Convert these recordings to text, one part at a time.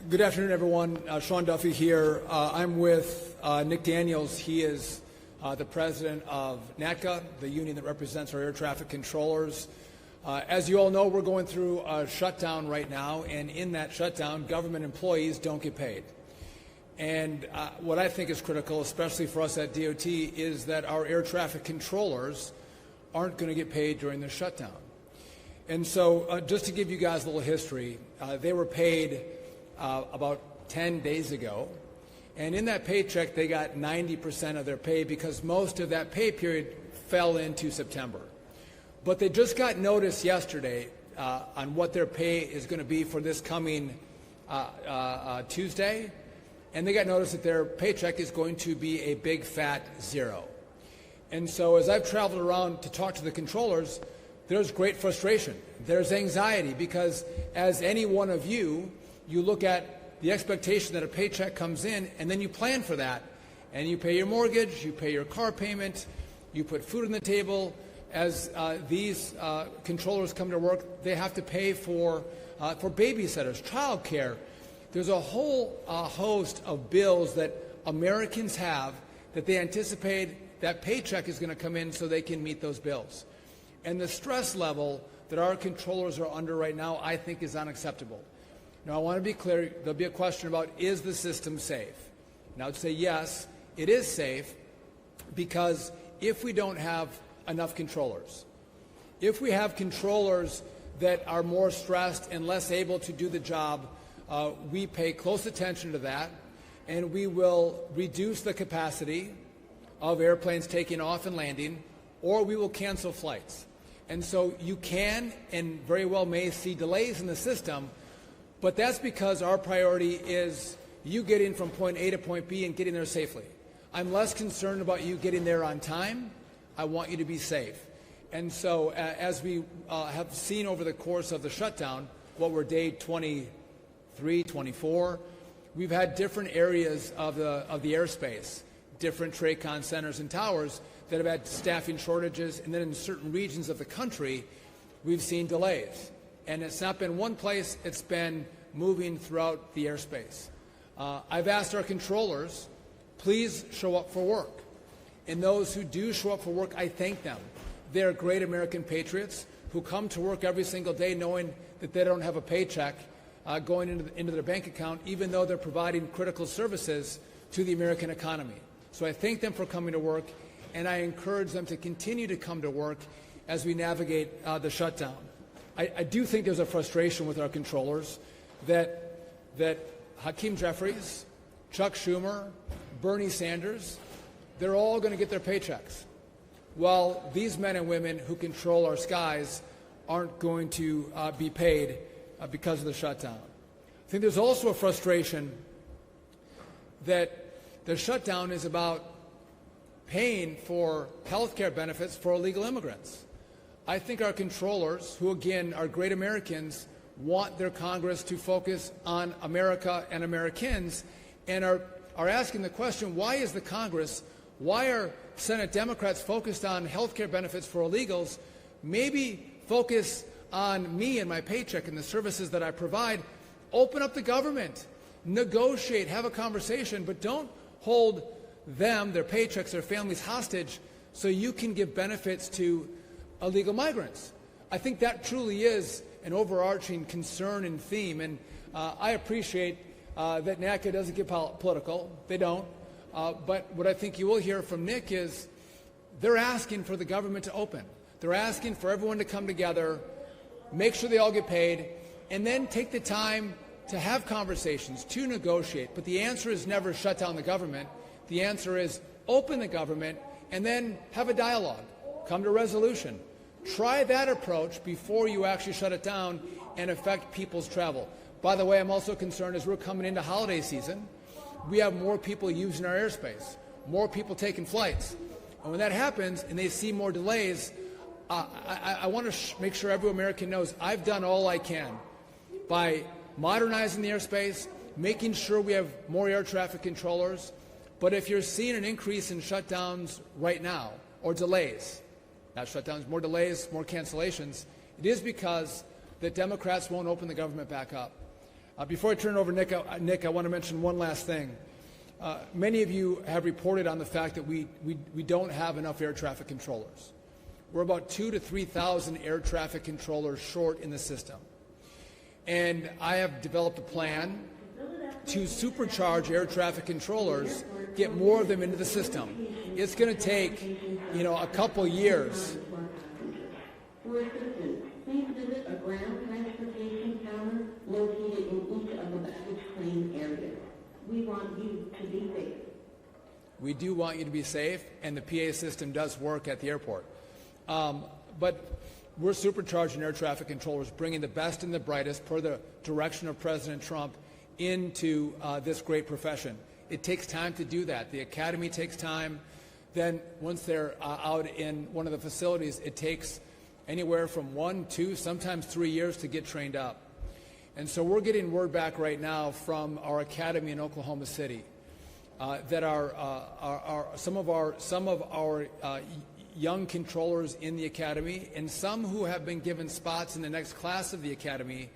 Good afternoon, everyone. Sean Duffy here. I'm with Nick Daniels. He is the president of NATCA, the union that represents our air traffic controllers. As you all know, we're going through a shutdown right now, and in that shutdown, government employees don't get paid. And what I think is critical, especially for us at DOT, is that our air traffic controllers aren't going to get paid during the shutdown. And so just to give you guys a little history, they were paid about 10 days ago. And in that paycheck, they got 90% of their pay because most of that pay period fell into September. But they just got notice yesterday on what their pay is going to be for this coming Tuesday. And they got notice that their paycheck is going to be a big fat zero. And so as I've traveled around to talk to the controllers, there's great frustration. There's anxiety because as any one of you look at the expectation that a paycheck comes in and then you plan for that and you pay your mortgage, you pay your car payment, you put food on the table. As these controllers come to work, they have to pay for babysitters, child care. There's a whole host of bills that Americans have that they anticipate that paycheck is going to come in so they can meet those bills. And the stress level that our controllers are under right now, I think, is unacceptable. Now, I want to be clear. There'll be a question about, is the system safe? And I would say, yes, it is safe because if we don't have enough controllers, if we have controllers that are more stressed and less able to do the job, we pay close attention to that, and we will reduce the capacity of airplanes taking off and landing, or we will cancel flights. And so you can and very well may see delays in the system, but that's because our priority is you getting from point A to point B and getting there safely. I'm less concerned about you getting there on time. I want you to be safe. And so as we have seen over the course of the shutdown, what we're day 23, 24, we've had different areas of the airspace, different TRACON centers and towers that have had staffing shortages, and then in certain regions of the country, we've seen delays. And it's not been one place, it's been moving throughout the airspace. I've asked our controllers, please show up for work. And those who do show up for work, I thank them. They're great American patriots who come to work every single day knowing that they don't have a paycheck going into their bank account, even though they're providing critical services to the American economy. So I thank them for coming to work, and I encourage them to continue to come to work as we navigate the shutdown. I do think there's a frustration with our controllers that Hakeem Jeffries, Chuck Schumer, Bernie Sanders, they're all going to get their paychecks, while these men and women who control our skies aren't going to be paid because of the shutdown. I think there's also a frustration that the shutdown is about paying for health care benefits for illegal immigrants. I think our controllers, who again are great Americans, want their Congress to focus on America and Americans, and are asking the question, why is the Congress, why are Senate Democrats focused on health care benefits for illegals? Maybe focus on me and my paycheck and the services that I provide. Open up the government, negotiate, have a conversation, but don't hold them, their paychecks, their families hostage so you can give benefits to illegal migrants. I think that truly is an overarching concern and theme, and I appreciate that NATCA doesn't get political. They don't. But what I think you will hear from Nick is they're asking for the government to open. They're asking for everyone to come together, make sure they all get paid, and then take the time to have conversations, to negotiate. But the answer is never shut down the government. The answer is open the government and then have a dialogue, come to a resolution. Try that approach before you actually shut it down and affect people's travel. By the way, I'm also concerned as we're coming into holiday season, we have more people using our airspace, more people taking flights. And when that happens and they see more delays, I want to make sure every American knows I've done all I can by modernizing the airspace, making sure we have more air traffic controllers. But if you're seeing an increase in shutdowns right now, or delays, not shutdowns, more delays, more cancellations, it is because the Democrats won't open the government back up. Before I turn it over to Nick, I want to mention one last thing. Many of you have reported on the fact that we don't have enough air traffic controllers. We're about 2,000 to 3,000 air traffic controllers short in the system. And I have developed a plan to supercharge air traffic controllers, get more of them into the system. It's going to take, a couple years. For assistance, please visit a ground transportation counter located in each of the baggage claim areas. We want you to be safe. We do want you to be safe, and the PA system does work at the airport. But we're supercharging air traffic controllers, bringing the best and the brightest, per the direction of President Trump, into this great profession. It takes time to do that. The academy takes time. Then once they're out in one of the facilities, it takes anywhere from 1, 2, sometimes 3 years to get trained up. And so we're getting word back right now from our academy in Oklahoma City that some of our young controllers in the academy, and some who have been given spots in the next class of the academy,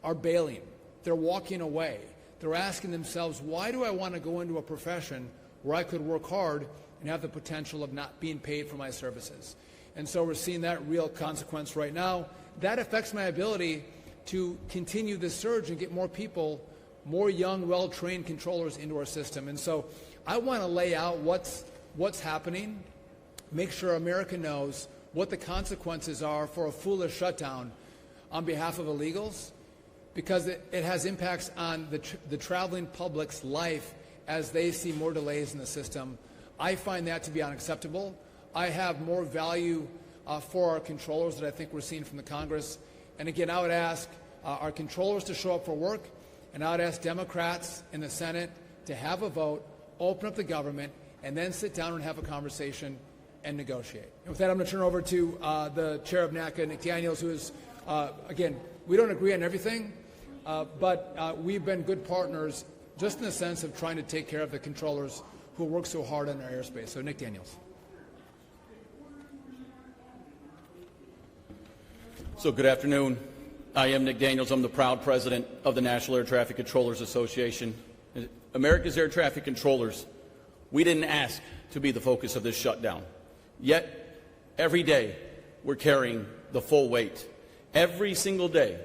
are bailing. They're walking away. They're asking themselves, why do I want to go into a profession where I could work hard and have the potential of not being paid for my services? And so we're seeing that real consequence right now. That affects my ability to continue this surge and get more people, more young, well-trained controllers into our system. And so I want to lay out what's happening, make sure America knows what the consequences are for a foolish shutdown on behalf of illegals, because it has impacts on the traveling public's life as they see more delays in the system. I find that to be unacceptable. I have more value for our controllers that I think we're seeing from the Congress. And again, I would ask our controllers to show up for work, and I would ask Democrats in the Senate to have a vote, open up the government, and then sit down and have a conversation and negotiate. And with that, I'm going to turn over to the chair of NACA, Nick Daniels, who is, again, we don't agree on everything, but we've been good partners just in the sense of trying to take care of the controllers who work so hard on our airspace. So Nick Daniels. So good afternoon. I am Nick Daniels. I'm the proud president of the National Air Traffic Controllers Association. America's air traffic controllers, we didn't ask to be the focus of this shutdown. Yet, every day, we're carrying the full weight. Every single day,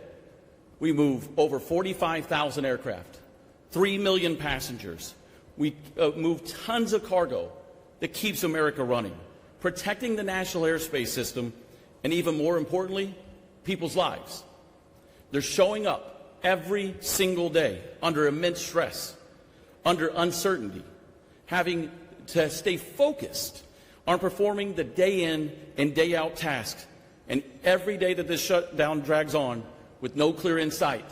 we move over 45,000 aircraft, 3 million passengers. We move tons of cargo that keeps America running, protecting the national airspace system, and even more importantly, people's lives. They're showing up every single day under immense stress, under uncertainty, having to stay focused on performing the day in and day out tasks. And every day that this shutdown drags on with no clear insight,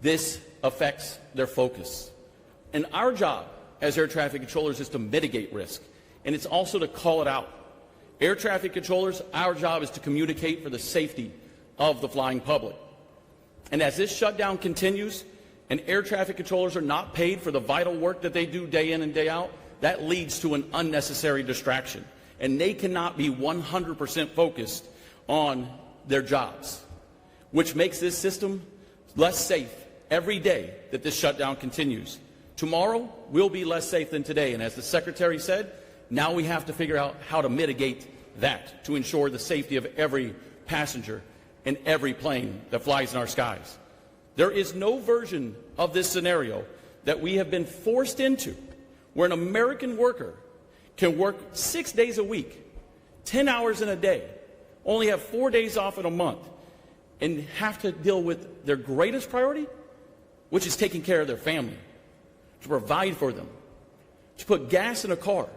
this affects their focus. And our job as air traffic controllers is to mitigate risk, and it's also to call it out. Air traffic controllers, our job is to communicate for the safety of the flying public. And as this shutdown continues and air traffic controllers are not paid for the vital work that they do day in and day out, that leads to an unnecessary distraction. And they cannot be 100% focused on their jobs, which makes this system less safe every day that this shutdown continues. Tomorrow will be less safe than today, and as the Secretary said, now we have to figure out how to mitigate that to ensure the safety of every passenger and every plane that flies in our skies. There is no version of this scenario that we have been forced into where an American worker can work 6 days a week, 10 hours in a day, only have 4 days off in a month, and have to deal with their greatest priority, which is taking care of their family, to provide for them, to put gas in a car,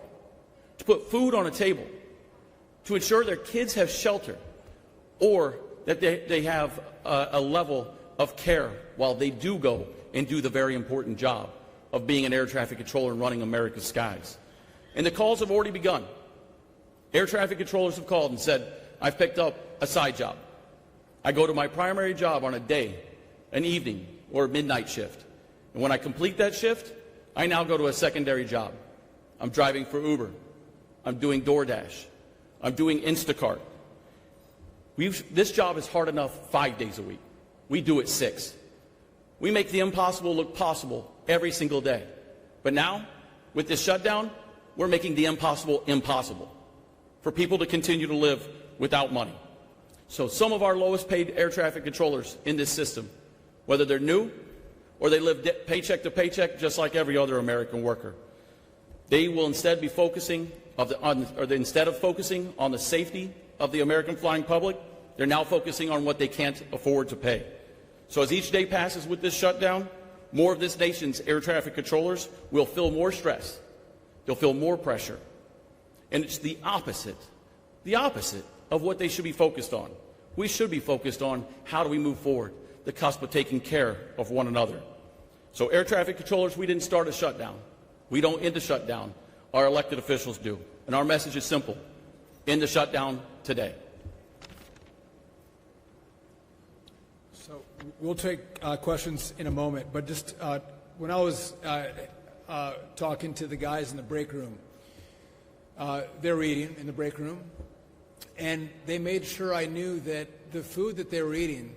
to put food on a table, to ensure their kids have shelter, or that they have a level of care while they do go and do the very important job of being an air traffic controller and running America's skies. And the calls have already begun. Air traffic controllers have called and said, I've picked up a side job. I go to my primary job on a day, an evening, or a midnight shift. And when I complete that shift, I now go to a secondary job. I'm driving for Uber. I'm doing DoorDash. I'm doing Instacart. This job is hard enough 5 days a week. We do it 6. We make the impossible look possible every single day. But now, with this shutdown, we're making the impossible impossible for people to continue to live without money. So some of our lowest paid air traffic controllers in this system, whether they're new or they live paycheck to paycheck just like every other American worker, they will instead be focusing instead of focusing on the safety of the American flying public, they're now focusing on what they can't afford to pay. So as each day passes with this shutdown, more of this nation's air traffic controllers will feel more stress. They'll feel more pressure. And it's the opposite of what they should be focused on. We should be focused on how do we move forward, the cusp of taking care of one another. So air traffic controllers, we didn't start a shutdown. We don't end the shutdown. Our elected officials do. And our message is simple. End the shutdown today. So we'll take questions in a moment, but just when I was talking to the guys in the break room, they're eating in the break room, and they made sure I knew that the food that they were eating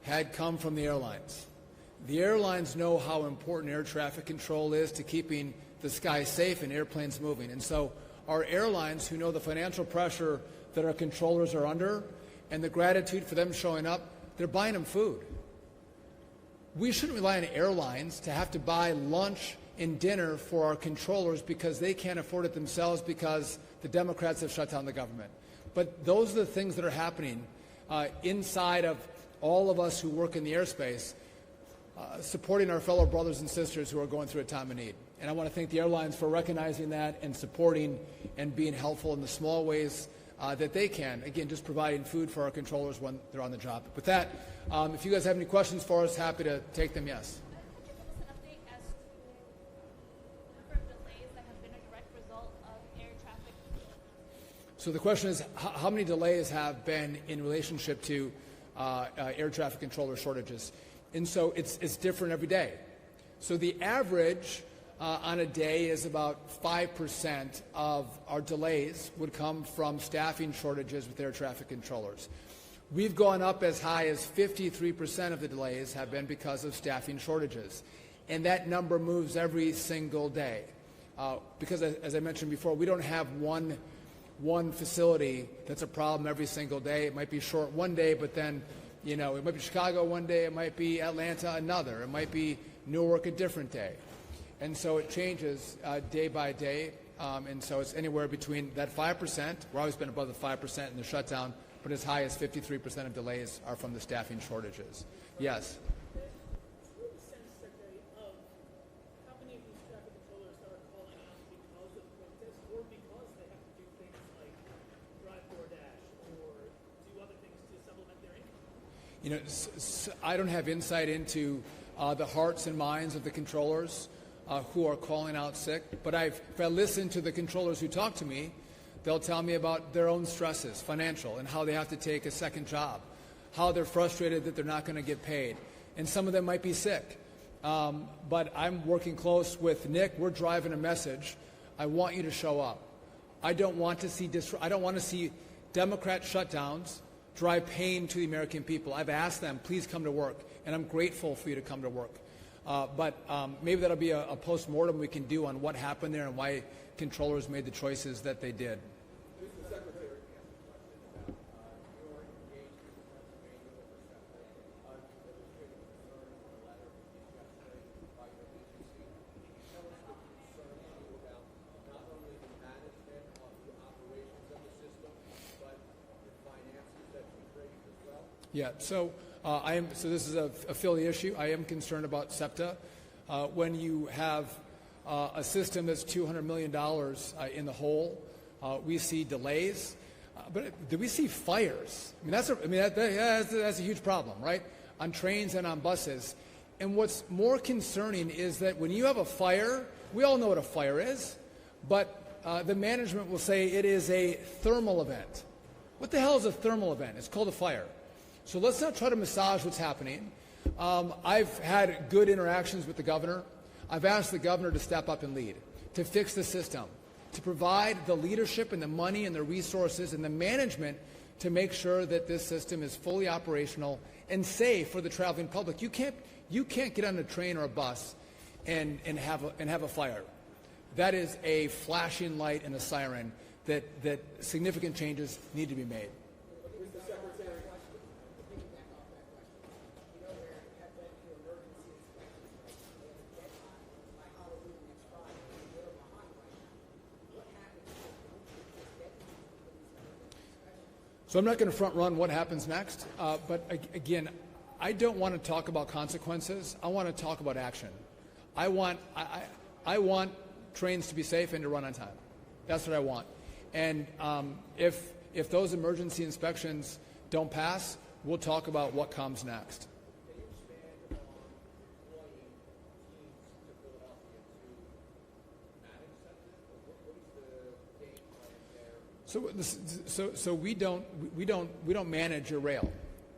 had come from the airlines. The airlines know how important air traffic control is to keeping the sky safe and airplanes moving. And so our airlines, who know the financial pressure that our controllers are under and the gratitude for them showing up, they're buying them food. We shouldn't rely on airlines to have to buy lunch and dinner for our controllers because they can't afford it themselves because the Democrats have shut down the government. But those are the things that are happening inside of all of us who work in the airspace, supporting our fellow brothers and sisters who are going through a time of need. And I want to thank the airlines for recognizing that and supporting and being helpful in the small ways that they can. Again, just providing food for our controllers when they're on the job. With that, if you guys have any questions for us, happy to take them. Yes. So the question is, how many delays have been in relationship to air traffic controller shortages? And so it's different every day. So the average on a day is about 5% of our delays would come from staffing shortages with air traffic controllers. We've gone up as high as 53% of the delays have been because of staffing shortages. And that number moves every single day. Because as I mentioned before, we don't have one facility that's a problem every single day. It might be short one day, but then, it might be Chicago one day, it might be Atlanta another, it might be Newark a different day. And so it changes day by day, and so it's anywhere between that 5%, we're always been above the 5% in the shutdown, but as high as 53% of delays are from the staffing shortages. Yes? I don't have insight into the hearts and minds of the controllers who are calling out sick, but if I listen to the controllers who talk to me, they'll tell me about their own stresses, financial, and how they have to take a second job, how they're frustrated that they're not going to get paid, and some of them might be sick. But I'm working close with Nick. We're driving a message. I want you to show up. I don't want to see Democrat shutdowns drive pain to the American people. I've asked them, please come to work, and I'm grateful for you to come to work. But maybe that'll be a post-mortem we can do on what happened there and why controllers made the choices that they did. Yeah, so this is a Philly issue. I am concerned about SEPTA. When you have a system that's $200 million in the hole, we see delays. But do we see fires? That's a huge problem, right? On trains and on buses. And what's more concerning is that when you have a fire, we all know what a fire is, but the management will say it is a thermal event. What the hell is a thermal event? It's called a fire. So let's not try to massage what's happening. I've had good interactions with the governor. I've asked the governor to step up and lead, to fix the system, to provide the leadership and the money and the resources and the management to make sure that this system is fully operational and safe for the traveling public. You can't get on a train or a bus and have a fire. That is a flashing light and a siren that significant changes need to be made. Mr. Secretary. So I'm not going to front run what happens next, but again, I don't want to talk about consequences. I want to talk about action. I want trains to be safe and to run on time. That's what I want. And if those emergency inspections don't pass, we'll talk about what comes next. So we don't manage your rail.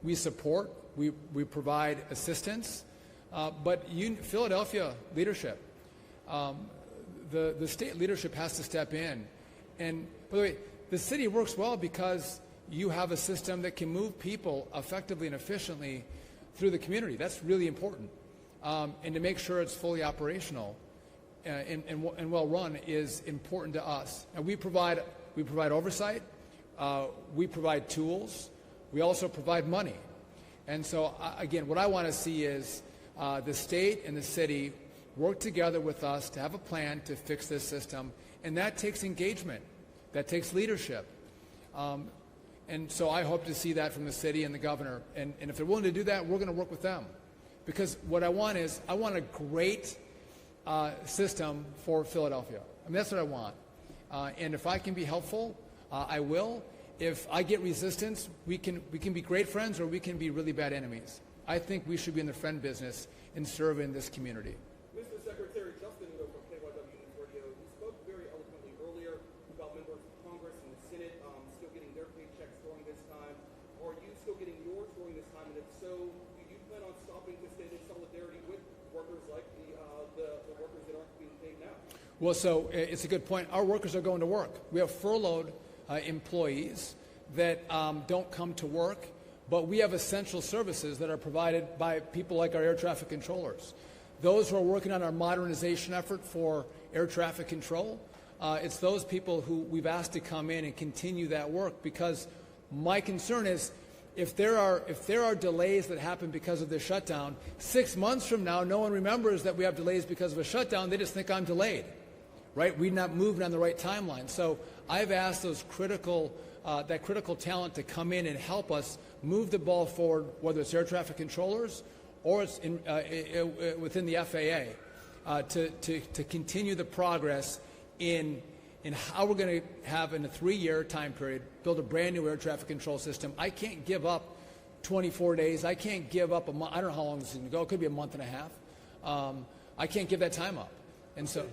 We support, we provide assistance, but Philadelphia leadership, the state leadership has to step in. And by the way, the city works well because you have a system that can move people effectively and efficiently through the community. That's really important. And to make sure it's fully operational and well run is important to us. And we provide oversight, we provide tools, we also provide money. And so, again, what I want to see is the state and the city work together with us to have a plan to fix this system, and that takes engagement, that takes leadership. And so I hope to see that from the city and the governor. And if they're willing to do that, we're going to work with them. Because what I want is, I want a great system for Philadelphia. I mean, that's what I want. And if I can be helpful, I will. If I get resistance, we can be great friends or we can be really bad enemies. I think we should be in the friend business and serving this community. Mr. Secretary, Justin from KYW News Radio, you spoke very eloquently earlier about members of Congress and the Senate still getting their paychecks during this time. Are you still getting yours during this time? And if so, do you plan on stopping to stand in solidarity with workers like the workers that aren't being paid now? Well, so it's a good point. Our workers are going to work. We have furloughed employees that don't come to work, but we have essential services that are provided by people like our air traffic controllers. Those who are working on our modernization effort for air traffic control, it's those people who we've asked to come in and continue that work, because my concern is if there are delays that happen because of the shutdown, 6 months from now, no one remembers that we have delays because of a shutdown. They just think I'm delayed. Right? We're not moving on the right timeline. So I've asked those critical talent to come in and help us move the ball forward, whether it's air traffic controllers or it's within the FAA, to continue the progress in how we're going to have, in a 3-year time period, build a brand new air traffic control system. I can't give up 24 days. I can't give up a month. I don't know how long this is going to go. It could be a month and a half. I can't give that time up. And so.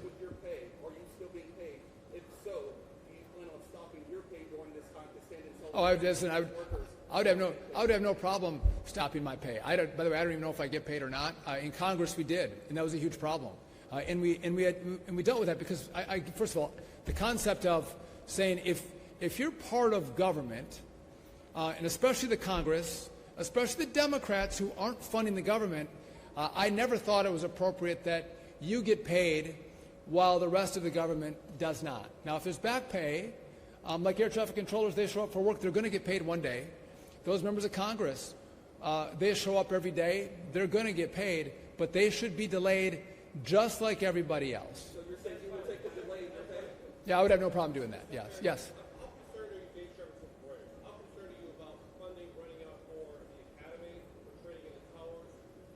I would have no problem stopping my pay. By the way, I don't even know if I get paid or not. In Congress, we did, and that was a huge problem. And we dealt with that because, first of all, the concept of saying if you're part of government, and especially the Congress, especially the Democrats who aren't funding the government, I never thought it was appropriate that you get paid while the rest of the government does not. Now, if there's back pay, like air traffic controllers, they show up for work, they're going to get paid one day. Those members of Congress, they show up every day, they're going to get paid, but they should be delayed just like everybody else. So you're saying you would take the delay in your pay? Yeah, I would have no problem doing that, yes. How concerned are you, Dave Sherman, how concerned are you about funding running out for the Academy, for training in the towers,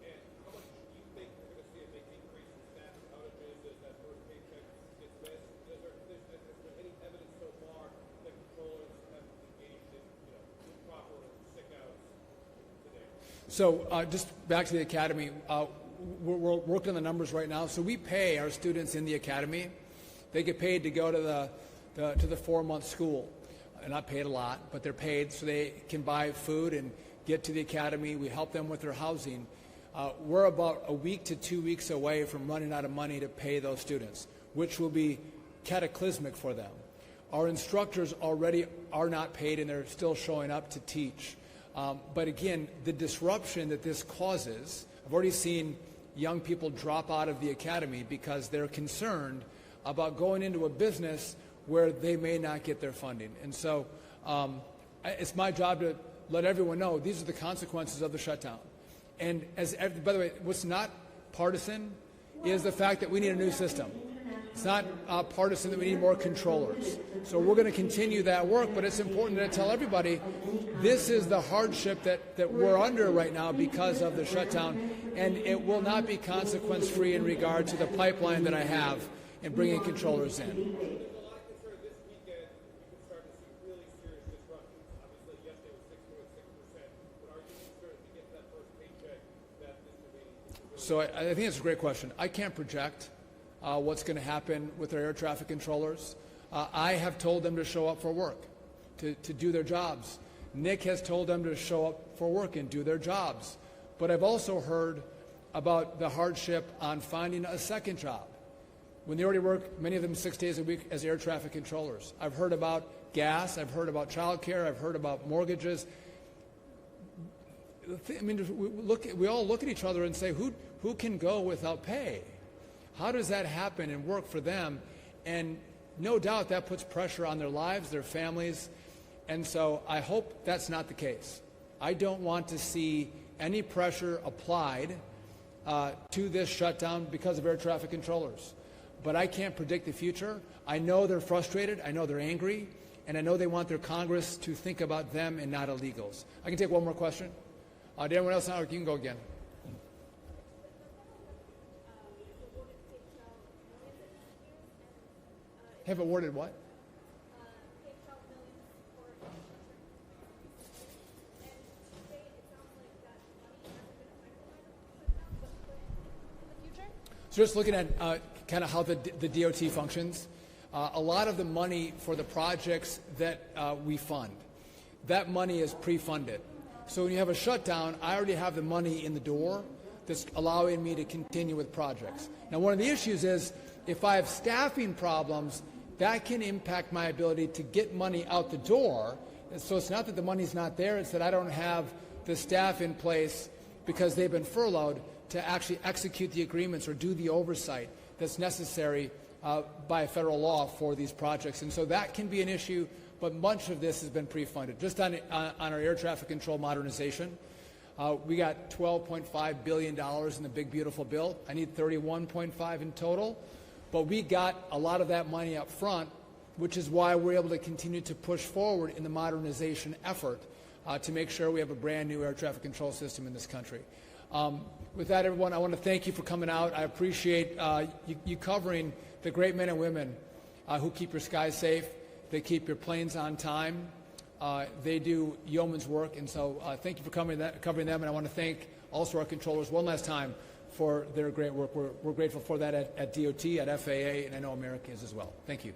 and how much do you think we're going to see a big increase in staff outages as that first paycheck gets missed? Has there been any evidence so far that controllers have engaged in improper sick outs today? So just back to the Academy, we're working on the numbers right now. So we pay our students in the Academy. They get paid to go to the 4-month school. They're not paid a lot, but they're paid so they can buy food and get to the Academy. We help them with their housing. We're about a week to 2 weeks away from running out of money to pay those students, which will be cataclysmic for them. Our instructors already are not paid, and they're still showing up to teach. But again, the disruption that this causes, I've already seen young people drop out of the academy because they're concerned about going into a business where they may not get their funding. And so it's my job to let everyone know these are the consequences of the shutdown. And by the way, what's not partisan is the fact that we need a new system. It's not partisan that we need more controllers. So we're going to continue that work, but it's important to tell everybody this is the hardship that we're under right now because of the shutdown, and it will not be consequence-free in regard to the pipeline that I have in bringing controllers in. There's a lot of concern this weekend we could start to see really serious disruptions. Obviously, yesterday was 6.6%, but are you concerned to get that first paycheck that this could be? So I think it's a great question. I can't project what's going to happen with our air traffic controllers. I have told them to show up for work, to do their jobs. Nick has told them to show up for work and do their jobs. But I've also heard about the hardship on finding a second job when they already work, many of them 6 days a week as air traffic controllers. I've heard about gas. I've heard about childcare. I've heard about mortgages. I mean, we all look at each other and say, who can go without pay? How does that happen and work for them? And no doubt that puts pressure on their lives, their families. And so I hope that's not the case. I don't want to see any pressure applied to this shutdown because of air traffic controllers. But I can't predict the future. I know they're frustrated. I know they're angry. And I know they want their Congress to think about them and not illegals. I can take one more question. Did anyone else know? You can go again. Have awarded what? So just looking at kind of how the DOT functions, a lot of the money for the projects that we fund, that money is pre-funded. So when you have a shutdown, I already have the money in the door that's allowing me to continue with projects. Now, one of the issues is if I have staffing problems, that can impact my ability to get money out the door. And so it's not that the money's not there, it's that I don't have the staff in place because they've been furloughed to actually execute the agreements or do the oversight that's necessary by federal law for these projects. And so that can be an issue, but much of this has been pre-funded. Just on our air traffic control modernization, we got $12.5 billion in the big, beautiful bill. I need $31.5 in total. But we got a lot of that money up front, which is why we're able to continue to push forward in the modernization effort to make sure we have a brand new air traffic control system in this country. With that, everyone, I want to thank you for coming out. I appreciate you covering the great men and women who keep your skies safe. They keep your planes on time. They do yeoman's work, and so thank you for covering them. And I want to thank also our controllers one last time for their great work. We're grateful for that at DOT, at FAA, and I know America is as well. Thank you.